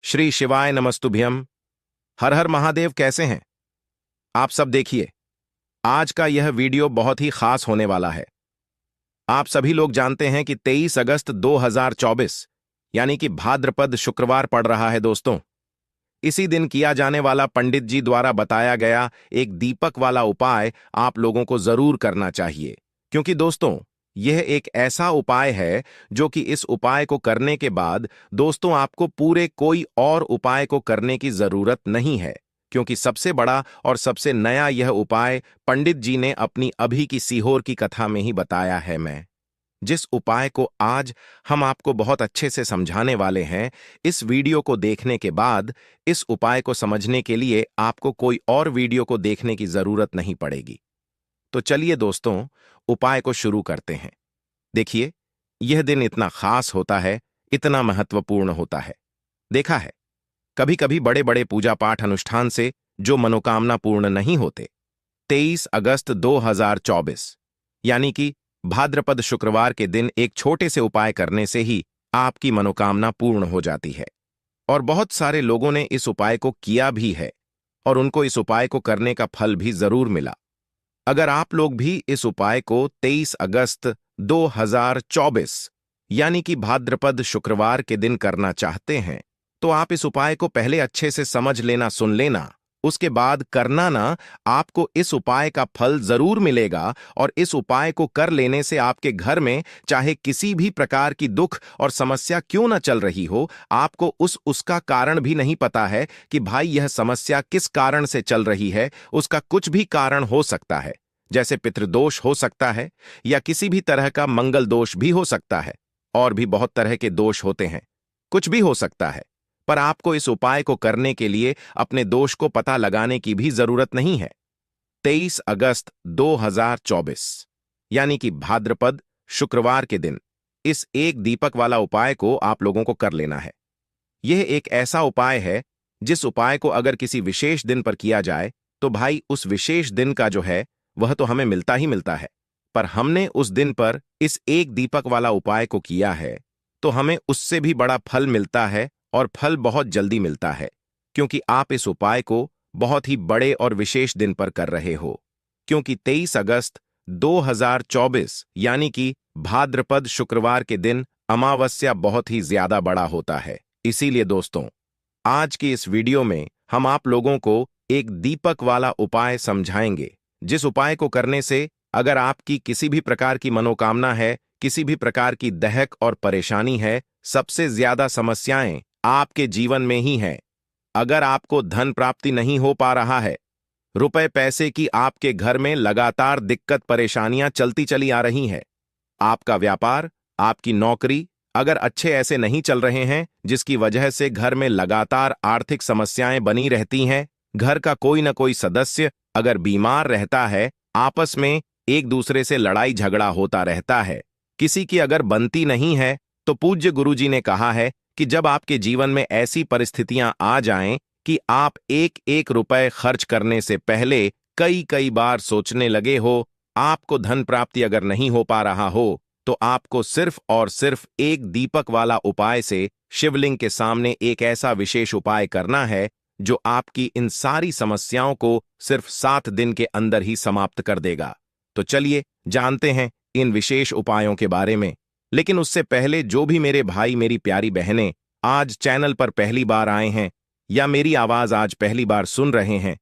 श्री शिवाय नमस्तुभ्यम। हर हर महादेव। कैसे हैं आप सब? देखिए, आज का यह वीडियो बहुत ही खास होने वाला है। आप सभी लोग जानते हैं कि 23 अगस्त 2024 यानी कि भाद्रपद शुक्रवार पड़ रहा है दोस्तों। इसी दिन किया जाने वाला पंडित जी द्वारा बताया गया एक दीपक वाला उपाय आप लोगों को जरूर करना चाहिए, क्योंकि दोस्तों यह एक ऐसा उपाय है जो कि इस उपाय को करने के बाद दोस्तों आपको पूरे कोई और उपाय को करने की जरूरत नहीं है, क्योंकि सबसे बड़ा और सबसे नया यह उपाय पंडित जी ने अपनी अभी की सीहोर की कथा में ही बताया है। मैं जिस उपाय को आज हम आपको बहुत अच्छे से समझाने वाले हैं, इस वीडियो को देखने के बाद इस उपाय को समझने के लिए आपको कोई और वीडियो को देखने की जरूरत नहीं पड़ेगी। तो चलिए दोस्तों, उपाय को शुरू करते हैं। देखिए, यह दिन इतना खास होता है, इतना महत्वपूर्ण होता है। देखा है, कभी कभी बड़े बड़े पूजा पाठ अनुष्ठान से जो मनोकामना पूर्ण नहीं होते, 23 अगस्त 2024 यानी कि भाद्रपद शुक्रवार के दिन एक छोटे से उपाय करने से ही आपकी मनोकामना पूर्ण हो जाती है। और बहुत सारे लोगों ने इस उपाय को किया भी है और उनको इस उपाय को करने का फल भी जरूर मिला। अगर आप लोग भी इस उपाय को 23 अगस्त 2024 यानी कि भाद्रपद शुक्रवार के दिन करना चाहते हैं, तो आप इस उपाय को पहले अच्छे से समझ लेना, सुन लेना, उसके बाद करना ना। आपको इस उपाय का फल जरूर मिलेगा और इस उपाय को कर लेने से आपके घर में चाहे किसी भी प्रकार की दुख और समस्या क्यों ना चल रही हो, आपको उसका कारण भी नहीं पता है कि भाई यह समस्या किस कारण से चल रही है। उसका कुछ भी कारण हो सकता है, जैसे पितृदोष हो सकता है या किसी भी तरह का मंगल दोष भी हो सकता है, और भी बहुत तरह के दोष होते हैं, कुछ भी हो सकता है। पर आपको इस उपाय को करने के लिए अपने दोष को पता लगाने की भी जरूरत नहीं है। 23 अगस्त 2024 यानी कि भाद्रपद शुक्रवार के दिन इस एक दीपक वाला उपाय को आप लोगों को कर लेना है। यह एक ऐसा उपाय है जिस उपाय को अगर किसी विशेष दिन पर किया जाए तो भाई उस विशेष दिन का जो है वह तो हमें मिलता ही मिलता है, पर हमने उस दिन पर इस एक दीपक वाला उपाय को किया है तो हमें उससे भी बड़ा फल मिलता है, और फल बहुत जल्दी मिलता है, क्योंकि आप इस उपाय को बहुत ही बड़े और विशेष दिन पर कर रहे हो। क्योंकि 23 अगस्त 2024 यानी कि भाद्रपद शुक्रवार के दिन अमावस्या बहुत ही ज्यादा बड़ा होता है। इसीलिए दोस्तों, आज की इस वीडियो में हम आप लोगों को एक दीपक वाला उपाय समझाएंगे, जिस उपाय को करने से अगर आपकी किसी भी प्रकार की मनोकामना है, किसी भी प्रकार की दहक और परेशानी है, सबसे ज्यादा समस्याएं आपके जीवन में ही हैं। अगर आपको धन प्राप्ति नहीं हो पा रहा है, रुपए पैसे की आपके घर में लगातार दिक्कत परेशानियां चलती चली आ रही हैं, आपका व्यापार, आपकी नौकरी अगर अच्छे ऐसे नहीं चल रहे हैं, जिसकी वजह से घर में लगातार आर्थिक समस्याएं बनी रहती हैं, घर का कोई न कोई सदस्य अगर बीमार रहता है, आपस में एक दूसरे से लड़ाई झगड़ा होता रहता है, किसी की अगर बनती नहीं है, तो पूज्य गुरुजी ने कहा है कि जब आपके जीवन में ऐसी परिस्थितियां आ जाएं कि आप एक एक रुपए खर्च करने से पहले कई कई बार सोचने लगे हो, आपको धन प्राप्ति अगर नहीं हो पा रहा हो, तो आपको सिर्फ और सिर्फ एक दीपक वाला उपाय से शिवलिंग के सामने एक ऐसा विशेष उपाय करना है जो आपकी इन सारी समस्याओं को सिर्फ 7 दिन के अंदर ही समाप्त कर देगा। तो चलिए जानते हैं इन विशेष उपायों के बारे में। लेकिन उससे पहले जो भी मेरे भाई मेरी प्यारी बहनें आज चैनल पर पहली बार आए हैं या मेरी आवाज आज पहली बार सुन रहे हैं,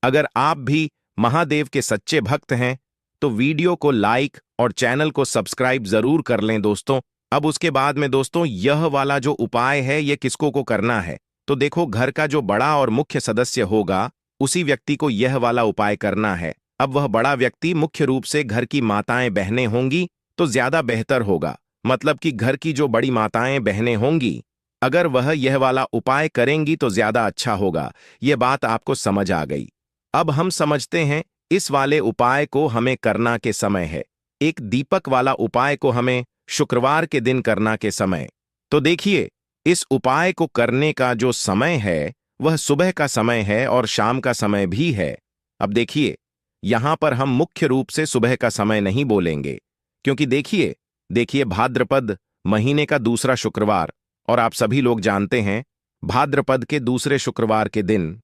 अगर आप भी महादेव के सच्चे भक्त हैं तो वीडियो को लाइक और चैनल को सब्सक्राइब जरूर कर लें दोस्तों। अब उसके बाद में दोस्तों, यह वाला जो उपाय है ये किसको को करना है, तो देखो, घर का जो बड़ा और मुख्य सदस्य होगा उसी व्यक्ति को यह वाला उपाय करना है। अब वह बड़ा व्यक्ति मुख्य रूप से घर की माताएं बहनें होंगी तो ज्यादा बेहतर होगा, मतलब कि घर की जो बड़ी माताएं बहनें होंगी, अगर वह यह वाला उपाय करेंगी तो ज्यादा अच्छा होगा। यह बात आपको समझ आ गई। अब हम समझते हैं इस वाले उपाय को हमें करना के समय है। एक दीपक वाला उपाय को हमें शुक्रवार के दिन करना के समय। तो देखिए, इस उपाय को करने का जो समय है वह सुबह का समय है और शाम का समय भी है। अब देखिए, यहां पर हम मुख्य रूप से सुबह का समय नहीं बोलेंगे, क्योंकि देखिए भाद्रपद महीने का दूसरा शुक्रवार, और आप सभी लोग जानते हैं भाद्रपद के दूसरे शुक्रवार के दिन,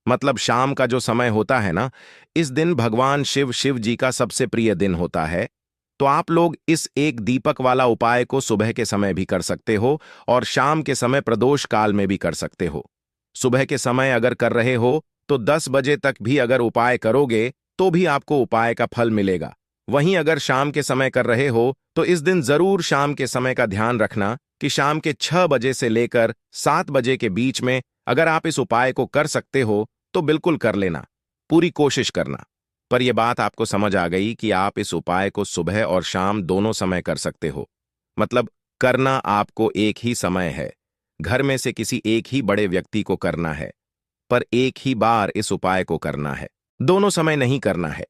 मतलब शाम का जो समय होता है ना, इस दिन भगवान शिव जी का सबसे प्रिय दिन होता है। तो आप लोग इस एक दीपक वाला उपाय को सुबह के समय भी कर सकते हो और शाम के समय प्रदोष काल में भी कर सकते हो। सुबह के समय अगर कर रहे हो तो 10 बजे तक भी अगर उपाय करोगे तो भी आपको उपाय का फल मिलेगा। वहीं अगर शाम के समय कर रहे हो तो इस दिन जरूर शाम के समय का ध्यान रखना कि शाम के 6 बजे से लेकर 7 बजे के बीच में अगर आप इस उपाय को कर सकते हो तो बिल्कुल कर लेना, पूरी कोशिश करना। पर यह बात आपको समझ आ गई कि आप इस उपाय को सुबह और शाम दोनों समय कर सकते हो। मतलब करना आपको एक ही समय है, घर में से किसी एक ही बड़े व्यक्ति को करना है, पर एक ही बार इस उपाय को करना है, दोनों समय नहीं करना है।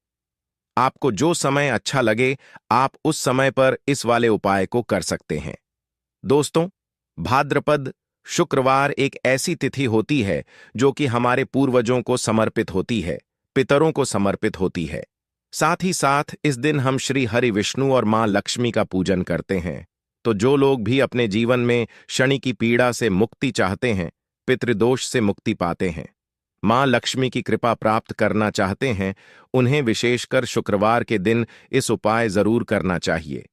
आपको जो समय अच्छा लगे आप उस समय पर इस वाले उपाय को कर सकते हैं। दोस्तों, भाद्रपद शुक्रवार एक ऐसी तिथि होती है जो कि हमारे पूर्वजों को समर्पित होती है, पितरों को समर्पित होती है। साथ ही साथ इस दिन हम श्री हरि विष्णु और मां लक्ष्मी का पूजन करते हैं। तो जो लोग भी अपने जीवन में शनि की पीड़ा से मुक्ति चाहते हैं, पितृदोष से मुक्ति पाते हैं, मां लक्ष्मी की कृपा प्राप्त करना चाहते हैं, उन्हें विशेषकर शुक्रवार के दिन इस उपाय जरूर करना चाहिए।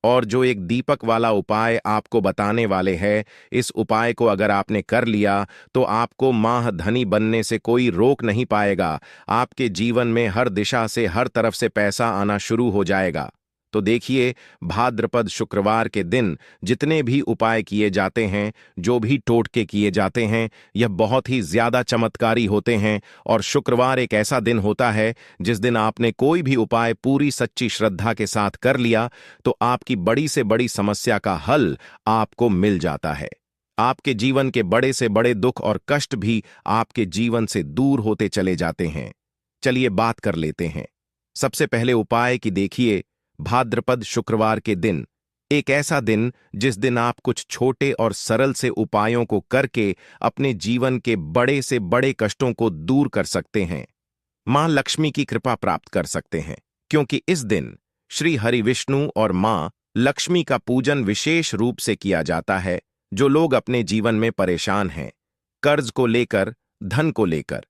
और जो एक दीपक वाला उपाय आपको बताने वाले हैं, इस उपाय को अगर आपने कर लिया तो आपको माह धनी बनने से कोई रोक नहीं पाएगा। आपके जीवन में हर दिशा से हर तरफ से पैसा आना शुरू हो जाएगा। तो देखिए, भाद्रपद शुक्रवार के दिन जितने भी उपाय किए जाते हैं, जो भी टोटके किए जाते हैं, यह बहुत ही ज्यादा चमत्कारी होते हैं। और शुक्रवार एक ऐसा दिन होता है जिस दिन आपने कोई भी उपाय पूरी सच्ची श्रद्धा के साथ कर लिया तो आपकी बड़ी से बड़ी समस्या का हल आपको मिल जाता है। आपके जीवन के बड़े से बड़े दुख और कष्ट भी आपके जीवन से दूर होते चले जाते हैं। चलिए बात कर लेते हैं। सबसे पहले उपाय की देखिए, भाद्रपद शुक्रवार के दिन, एक ऐसा दिन जिस दिन आप कुछ छोटे और सरल से उपायों को करके अपने जीवन के बड़े से बड़े कष्टों को दूर कर सकते हैं, मां लक्ष्मी की कृपा प्राप्त कर सकते हैं। क्योंकि इस दिन श्री हरि विष्णु और मां लक्ष्मी का पूजन विशेष रूप से किया जाता है। जो लोग अपने जीवन में परेशान हैं, कर्ज को लेकर, धन को लेकर,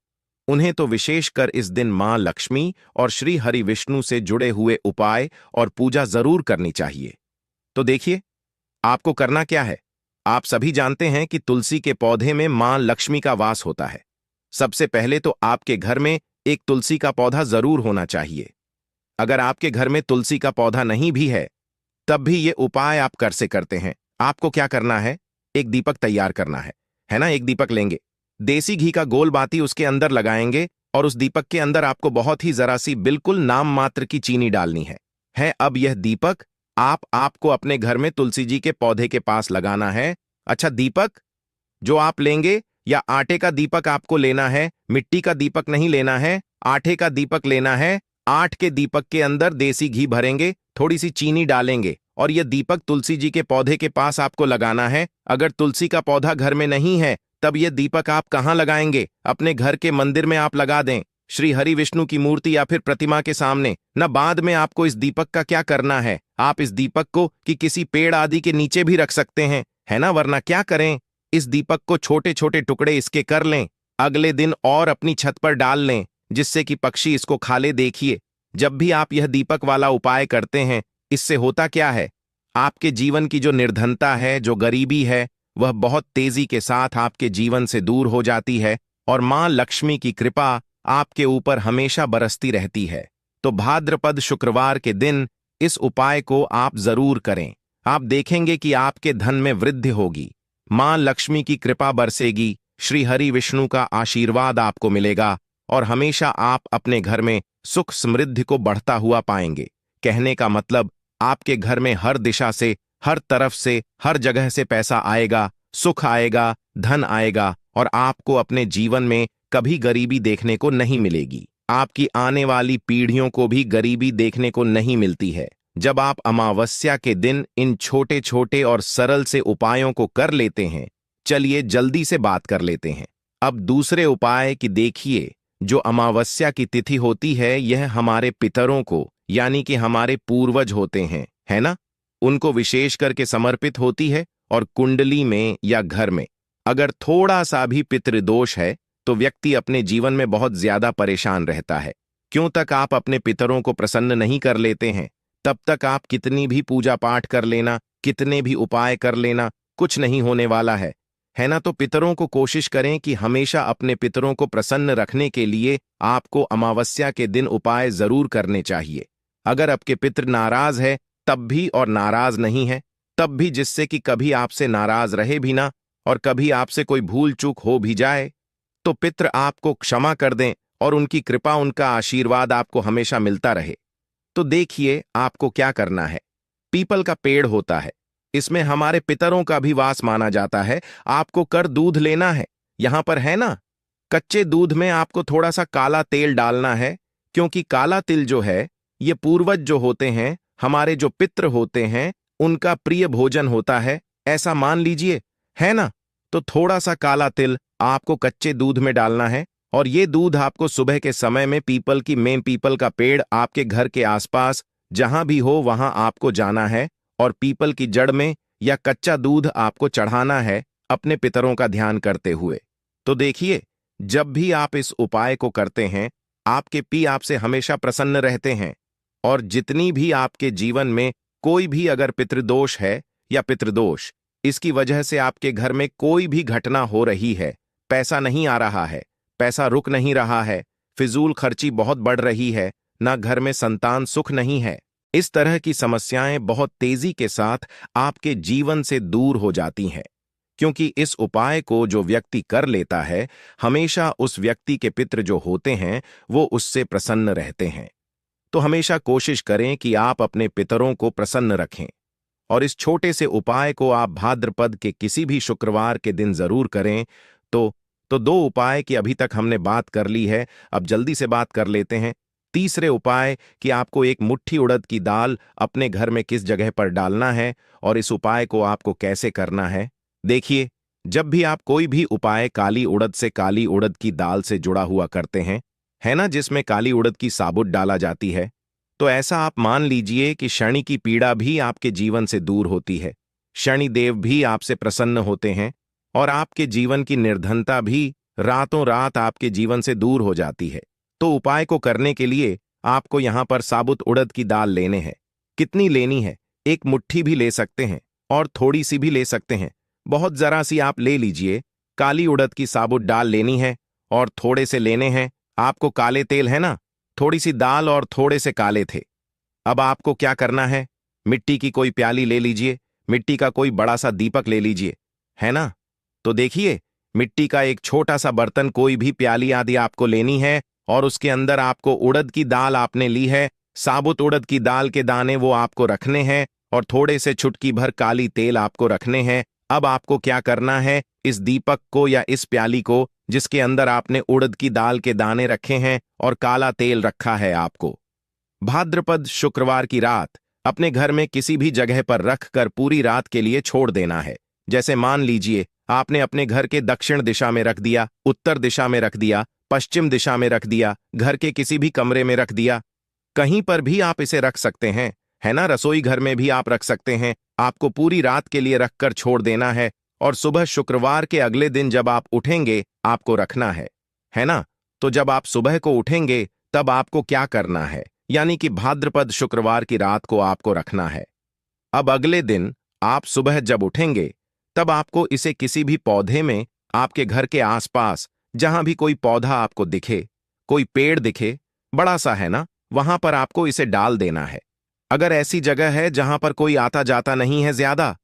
उन्हें तो विशेषकर इस दिन मां लक्ष्मी और श्री हरि विष्णु से जुड़े हुए उपाय और पूजा जरूर करनी चाहिए। तो देखिए, आपको करना क्या है। आप सभी जानते हैं कि तुलसी के पौधे में मां लक्ष्मी का वास होता है। सबसे पहले तो आपके घर में एक तुलसी का पौधा जरूर होना चाहिए। अगर आपके घर में तुलसी का पौधा नहीं भी है तब भी ये उपाय आप कर से करते हैं। आपको क्या करना है, एक दीपक तैयार करना है ना। एक दीपक लेंगे, देसी घी का गोल बाती उसके अंदर लगाएंगे और उस दीपक के अंदर आपको बहुत ही जरा सी बिल्कुल नाम मात्र की चीनी डालनी है। अब यह दीपक आपको अपने घर में तुलसी जी के पौधे के पास लगाना है। अच्छा, दीपक जो आप लेंगे या आटे का दीपक आपको लेना है, मिट्टी का दीपक नहीं लेना है, आटे का दीपक लेना है। आट के दीपक के अंदर देसी घी भरेंगे, थोड़ी सी चीनी डालेंगे और यह दीपक तुलसी जी के पौधे के पास आपको लगाना है। अगर तुलसी का पौधा घर में नहीं है तब यह दीपक आप कहां लगाएंगे, अपने घर के मंदिर में आप लगा दें, श्री हरि विष्णु की मूर्ति या फिर प्रतिमा के सामने न। बाद में आपको इस दीपक का क्या करना है, आप इस दीपक को किसी पेड़ आदि के नीचे भी रख सकते हैं, है ना। वरना क्या करें, इस दीपक को छोटे छोटे टुकड़े इसके कर लें, अगले दिन और अपनी छत पर डाल लें जिससे कि पक्षी इसको खा ले। देखिए, जब भी आप यह दीपक वाला उपाय करते हैं, इससे होता क्या है, आपके जीवन की जो निर्धनता है, जो गरीबी है, वह बहुत तेजी के साथ आपके जीवन से दूर हो जाती है और मां लक्ष्मी की कृपा आपके ऊपर हमेशा बरसती रहती है। तो भाद्रपद शुक्रवार के दिन इस उपाय को आप जरूर करें। आप देखेंगे कि आपके धन में वृद्धि होगी, मां लक्ष्मी की कृपा बरसेगी, श्री हरि विष्णु का आशीर्वाद आपको मिलेगा और हमेशा आप अपने घर में सुख समृद्धि को बढ़ता हुआ पाएंगे। कहने का मतलब, आपके घर में हर दिशा से, हर तरफ से, हर जगह से पैसा आएगा, सुख आएगा, धन आएगा और आपको अपने जीवन में कभी गरीबी देखने को नहीं मिलेगी। आपकी आने वाली पीढ़ियों को भी गरीबी देखने को नहीं मिलती है जब आप अमावस्या के दिन इन छोटे छोटे और सरल से उपायों को कर लेते हैं। चलिए जल्दी से बात कर लेते हैं अब दूसरे उपाय की। देखिए, जो अमावस्या की तिथि होती है, यह हमारे पितरों को यानी कि हमारे पूर्वज होते हैं, है ना, उनको विशेष करके समर्पित होती है। और कुंडली में या घर में अगर थोड़ा सा भी पितृदोष है तो व्यक्ति अपने जीवन में बहुत ज्यादा परेशान रहता है। क्यों तक आप अपने पितरों को प्रसन्न नहीं कर लेते हैं, तब तक आप कितनी भी पूजा पाठ कर लेना, कितने भी उपाय कर लेना, कुछ नहीं होने वाला है ना। तो पितरों को कोशिश करें कि हमेशा अपने पितरों को प्रसन्न रखने के लिए आपको अमावस्या के दिन उपाय जरूर करने चाहिए। अगर आपके पितर नाराज है तब भी, और नाराज नहीं है तब भी, जिससे कि कभी आपसे नाराज रहे भी ना और कभी आपसे कोई भूल चूक हो भी जाए, तो पितर आपको क्षमा कर दें और उनकी कृपा, उनका आशीर्वाद आपको हमेशा मिलता रहे। तो देखिए आपको क्या करना है। पीपल का पेड़ होता है, इसमें हमारे पितरों का भी वास माना जाता है। आपको कर दूध लेना है, यहां पर है ना, कच्चे दूध में आपको थोड़ा सा काला तेल डालना है, क्योंकि काला तिल जो है ये पूर्वज जो होते हैं, हमारे जो पितृ होते हैं, उनका प्रिय भोजन होता है, ऐसा मान लीजिए, है ना। तो थोड़ा सा काला तिल आपको कच्चे दूध में डालना है और ये दूध आपको सुबह के समय में पीपल का पेड़ आपके घर के आसपास जहां भी हो वहां आपको जाना है और पीपल की जड़ में या कच्चा दूध आपको चढ़ाना है अपने पितरों का ध्यान करते हुए। तो देखिए, जब भी आप इस उपाय को करते हैं, आपके पी आपसे हमेशा प्रसन्न रहते हैं। और जितनी भी आपके जीवन में कोई भी अगर पितृदोष है या पितृदोष, इसकी वजह से आपके घर में कोई भी घटना हो रही है, पैसा नहीं आ रहा है, पैसा रुक नहीं रहा है, फिजूल खर्ची बहुत बढ़ रही है, ना घर में संतान सुख नहीं है, इस तरह की समस्याएं बहुत तेजी के साथ आपके जीवन से दूर हो जाती हैं। क्योंकि इस उपाय को जो व्यक्ति कर लेता है, हमेशा उस व्यक्ति के पितृ जो होते हैं वो उससे प्रसन्न रहते हैं। तो हमेशा कोशिश करें कि आप अपने पितरों को प्रसन्न रखें और इस छोटे से उपाय को आप भाद्रपद के किसी भी शुक्रवार के दिन जरूर करें। तो दो उपाय की अभी तक हमने बात कर ली है, अब जल्दी से बात कर लेते हैं तीसरे उपाय कि आपको एक मुट्ठी उड़द की दाल अपने घर में किस जगह पर डालना है और इस उपाय को आपको कैसे करना है। देखिए, जब भी आप कोई भी उपाय काली उड़द से, काली उड़द की दाल से जुड़ा हुआ करते हैं, है ना, जिसमें काली उड़द की साबुत डाला जाती है, तो ऐसा आप मान लीजिए कि शनि की पीड़ा भी आपके जीवन से दूर होती है, शनि देव भी आपसे प्रसन्न होते हैं और आपके जीवन की निर्धनता भी रातों रात आपके जीवन से दूर हो जाती है। तो उपाय को करने के लिए आपको यहां पर साबुत उड़द की दाल लेने हैं। कितनी लेनी है? एक मुट्ठी भी ले सकते हैं और थोड़ी सी भी ले सकते हैं, बहुत जरा सी आप ले लीजिए। काली उड़द की साबुत दाल लेनी है और थोड़े से लेने हैं आपको काले तेल, है ना, थोड़ी सी दाल और थोड़े से काले थे। अब आपको क्या करना है, मिट्टी की कोई प्याली ले लीजिए, मिट्टी का कोई बड़ा सा दीपक ले लीजिए, है ना। तो देखिए, मिट्टी का एक छोटा सा बर्तन, कोई भी प्याली आदि आपको लेनी है और उसके अंदर आपको उड़द की दाल आपने ली है, साबुत उड़द की दाल के दाने वो आपको रखने हैं और थोड़े से चुटकी भर काली तेल आपको रखने हैं। अब आपको क्या करना है, इस दीपक को या इस प्याली को जिसके अंदर आपने उड़द की दाल के दाने रखे हैं और काला तेल रखा है, आपको भाद्रपद शुक्रवार की रात अपने घर में किसी भी जगह पर रखकर पूरी रात के लिए छोड़ देना है। जैसे मान लीजिए आपने अपने घर के दक्षिण दिशा में रख दिया, उत्तर दिशा में रख दिया, पश्चिम दिशा में रख दिया, घर के किसी भी कमरे में रख दिया, कहीं पर भी आप इसे रख सकते हैं, है ना, रसोई घर में भी आप रख सकते हैं। आपको पूरी रात के लिए रखकर छोड़ देना है और सुबह शुक्रवार के अगले दिन जब आप उठेंगे आपको रखना है ना। तो जब आप सुबह को उठेंगे तब आपको क्या करना है, यानी कि भाद्रपद शुक्रवार की रात को आपको रखना है। अब अगले दिन आप सुबह जब उठेंगे तब आपको इसे किसी भी पौधे में, आपके घर के आसपास जहां भी कोई पौधा आपको दिखे, कोई पेड़ दिखे बड़ा सा, है ना, वहां पर आपको इसे डाल देना है। अगर ऐसी जगह है जहां पर कोई आता जाता नहीं है ज्यादा,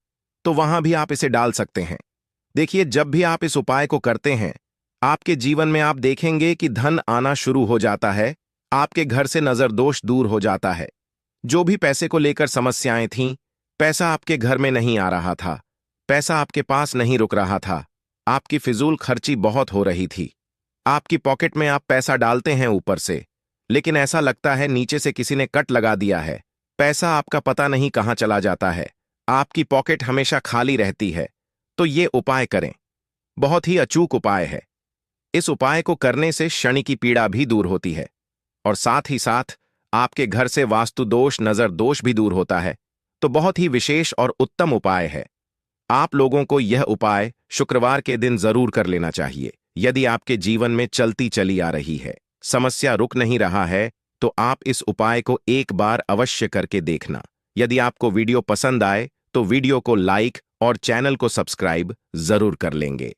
तो वहां भी आप इसे डाल सकते हैं। देखिए, जब भी आप इस उपाय को करते हैं, आपके जीवन में आप देखेंगे कि धन आना शुरू हो जाता है, आपके घर से नजर दोष दूर हो जाता है। जो भी पैसे को लेकर समस्याएं थीं, पैसा आपके घर में नहीं आ रहा था, पैसा आपके पास नहीं रुक रहा था, आपकी फिजूल खर्ची बहुत हो रही थी, आपकी पॉकेट में आप पैसा डालते हैं ऊपर से, लेकिन ऐसा लगता है नीचे से किसी ने कट लगा दिया है, पैसा आपका पता नहीं कहां चला जाता है, आपकी पॉकेट हमेशा खाली रहती है। तो ये उपाय करें, बहुत ही अचूक उपाय है। इस उपाय को करने से शनि की पीड़ा भी दूर होती है और साथ ही साथ आपके घर से वास्तु दोष, नजर दोष भी दूर होता है। तो बहुत ही विशेष और उत्तम उपाय है। आप लोगों को यह उपाय शुक्रवार के दिन जरूर कर लेना चाहिए। यदि आपके जीवन में चलती चली आ रही है, समस्या रुक नहीं रहा है, तो आप इस उपाय को एक बार अवश्य करके देखना। यदि आपको वीडियो पसंद आए तो वीडियो को लाइक और चैनल को सब्सक्राइब जरूर कर लेंगे।